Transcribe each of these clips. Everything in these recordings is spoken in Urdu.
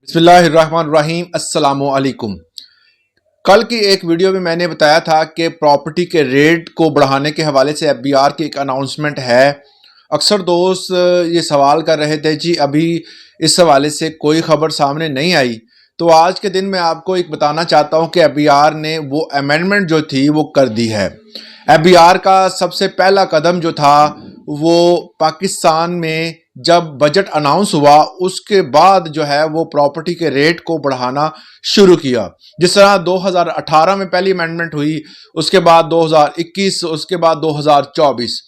بسم اللہ الرحمن الرحیم۔ السلام علیکم۔ کل کی ایک ویڈیو میں نے بتایا تھا کہ پراپرٹی کے ریٹ کو بڑھانے کے حوالے سے ایف بی آر کی ایک اناؤنسمنٹ ہے۔ اکثر دوست یہ سوال کر رہے تھے جی ابھی اس حوالے سے کوئی خبر سامنے نہیں آئی، تو آج کے دن میں آپ کو ایک بتانا چاہتا ہوں کہ ایف بی آر نے وہ امینڈمنٹ جو تھی وہ کر دی ہے۔ ایف بی آر کا سب سے پہلا قدم جو تھا وہ پاکستان میں جب بجٹ اناؤنس ہوا اس کے بعد جو ہے وہ پراپرٹی کے ریٹ کو بڑھانا شروع کیا۔ جس طرح 2018 میں پہلی امینڈمنٹ ہوئی، اس کے بعد 2021، اس کے بعد 2024۔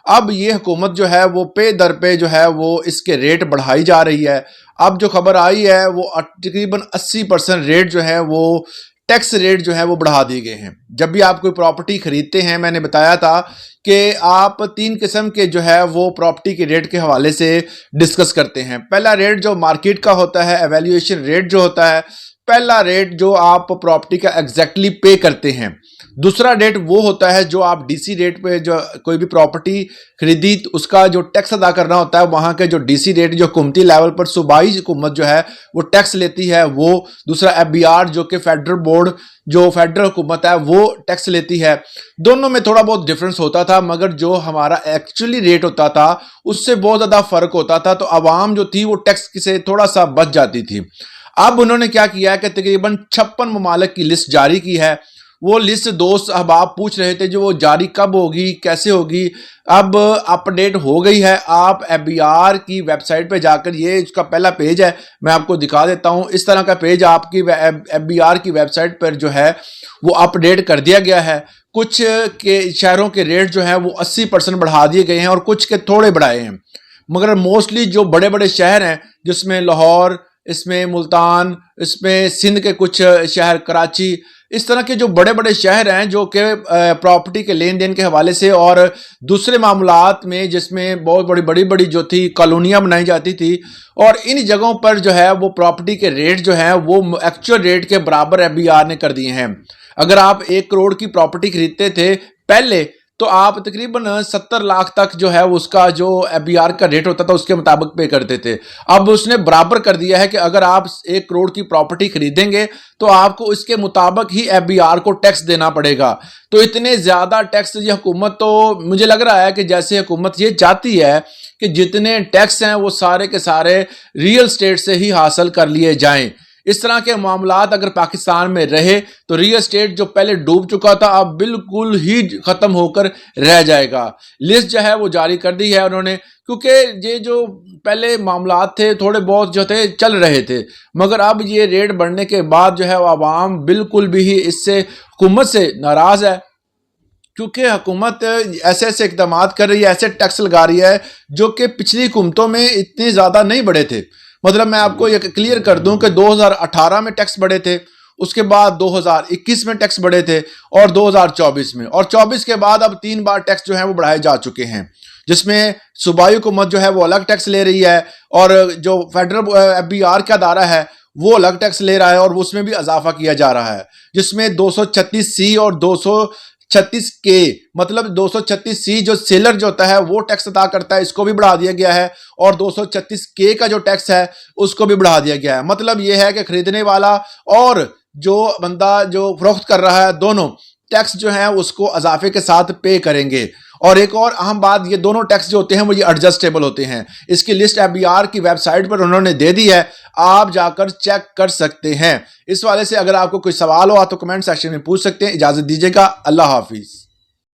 اب یہ حکومت جو ہے وہ پے در پہ جو ہے وہ اس کے ریٹ بڑھائی جا رہی ہے۔ اب جو خبر آئی ہے وہ تقریباً 80% ریٹ جو ہے وہ ٹیکس ریٹ جو ہے وہ بڑھا دیے گئے ہیں۔ جب بھی آپ کوئی پراپرٹی خریدتے ہیں، میں نے بتایا تھا کہ آپ 3 قسم کے جو ہے وہ پراپرٹی کے ریٹ کے حوالے سے ڈسکس کرتے ہیں۔ پہلا ریٹ جو مارکیٹ کا ہوتا ہے، ایویلیویشن ریٹ جو ہوتا ہے، پہلا ریٹ جو آپ پراپرٹی کا ایگزیکٹلی پے کرتے ہیں۔ دوسرا ریٹ وہ ہوتا ہے جو آپ ڈی سی ریٹ پہ جو کوئی بھی پراپرٹی خریدی اس کا جو ٹیکس ادا کرنا ہوتا ہے، وہاں کے جو ڈی سی ریٹ جو حکومتی لیول پر صوبائی حکومت جو ہے وہ ٹیکس لیتی ہے وہ۔ دوسرا ایف بی آر جو کہ فیڈرل بورڈ جو فیڈرل حکومت ہے وہ ٹیکس لیتی ہے۔ دونوں میں تھوڑا بہت ڈفرنس ہوتا تھا، مگر جو ہمارا ایکچولی ریٹ ہوتا تھا اس سے بہت زیادہ فرق ہوتا تھا، تو عوام جو تھی وہ ٹیکس سے تھوڑا سا بچ جاتی تھی۔ اب انہوں نے کیا کیا ہے کہ تقریباً 56 ممالک کی لسٹ جاری کی ہے۔ وہ لسٹ دوست احباب پوچھ رہے تھے جو وہ جاری کب ہوگی، کیسے ہوگی، اب اپڈیٹ ہو گئی ہے۔ آپ ایف بی آر کی ویب سائٹ پہ جا کر، یہ اس کا پہلا پیج ہے، میں آپ کو دکھا دیتا ہوں۔ اس طرح کا پیج آپ کی ایف بی آر کی ویب سائٹ پر جو ہے وہ اپڈیٹ کر دیا گیا ہے۔ کچھ کے شہروں کے ریٹ جو ہیں وہ 80% بڑھا دیے گئے ہیں اور کچھ کے تھوڑے بڑھائے ہیں، مگر موسٹلی جو بڑے بڑے شہر ہیں جس میں لاہور، اس میں ملتان، اس میں سندھ کے کچھ شہر، کراچی، اس طرح کے جو بڑے بڑے شہر ہیں جو کہ پراپرٹی کے لین دین کے حوالے سے اور دوسرے معاملات میں جس میں بہت بڑی بڑی جو تھی کالونیاں بنائی جاتی تھی، اور ان جگہوں پر جو ہے وہ پراپرٹی کے ریٹ جو ہیں وہ ایکچوئل ریٹ کے برابر ایف بی آر نے کر دیے ہیں۔ اگر آپ 1 کروڑ کی پراپرٹی خریدتے تھے پہلے، تو آپ تقریباً 70 لاکھ تک جو ہے اس کا جو ایف بی آر کا ریٹ ہوتا تھا اس کے مطابق پے کرتے تھے۔ اب اس نے برابر کر دیا ہے کہ اگر آپ 1 کروڑ کی پراپرٹی خریدیں گے تو آپ کو اس کے مطابق ہی ایف بی آر کو ٹیکس دینا پڑے گا۔ تو اتنے زیادہ ٹیکس یہ حکومت، تو مجھے لگ رہا ہے کہ جیسے حکومت یہ چاہتی ہے کہ جتنے ٹیکس ہیں وہ سارے کے سارے ریل اسٹیٹ سے ہی حاصل کر لیے جائیں۔ اس طرح کے معاملات اگر پاکستان میں رہے تو ریل اسٹیٹ جو پہلے ڈوب چکا تھا اب بالکل ہی ختم ہو کر رہ جائے گا۔ لسٹ جو ہے وہ جاری کر دی ہے انہوں نے، کیونکہ یہ جو پہلے معاملات تھے تھوڑے بہت جو تھے چل رہے تھے، مگر اب یہ ریٹ بڑھنے کے بعد جو ہے وہ عوام بالکل بھی ہی اس سے حکومت سے ناراض ہے، کیونکہ حکومت ایسے ایسے اقدامات کر رہی ہے، ایسے ٹیکس لگا رہی ہے جو کہ پچھلی حکومتوں میں اتنے زیادہ نہیں بڑھے تھے۔ مطلب میں آپ کو یہ کلیئر کر دوں کہ 2018 میں ٹیکس بڑھے تھے، اس کے بعد 2021 میں ٹیکس بڑھے تھے، اور 2024 میں، اور 24 کے بعد اب 3 بار ٹیکس جو ہیں وہ بڑھائے جا چکے ہیں، جس میں صوبائی حکومت جو ہے وہ الگ ٹیکس لے رہی ہے، اور جو فیڈرل ایف بی آر کا ادارہ ہے وہ الگ ٹیکس لے رہا ہے، اور اس میں بھی اضافہ کیا جا رہا ہے، جس میں 236C اور 236K، مطلب 236C جو سیلر جو ہوتا ہے وہ ٹیکس ادا کرتا ہے، اس کو بھی بڑھا دیا گیا ہے، اور 236K کا جو ٹیکس ہے اس کو بھی بڑھا دیا گیا ہے۔ مطلب یہ ہے کہ خریدنے والا اور جو بندہ جو فروخت کر رہا ہے دونوں ٹیکس جو ہیں اس کو اضافے کے ساتھ پے کریں گے۔ اور ایک اور اہم بات، یہ دونوں ٹیکس جو ہوتے ہیں وہ یہ ایڈجسٹیبل ہوتے ہیں۔ اس کی لسٹ ایف بی آر کی ویب سائٹ پر انہوں نے دے دی ہے، آپ جا کر چیک کر سکتے ہیں۔ اس والے سے اگر آپ کو کوئی سوال ہو تو کمنٹ سیکشن میں پوچھ سکتے ہیں۔ اجازت دیجیے گا، اللہ حافظ۔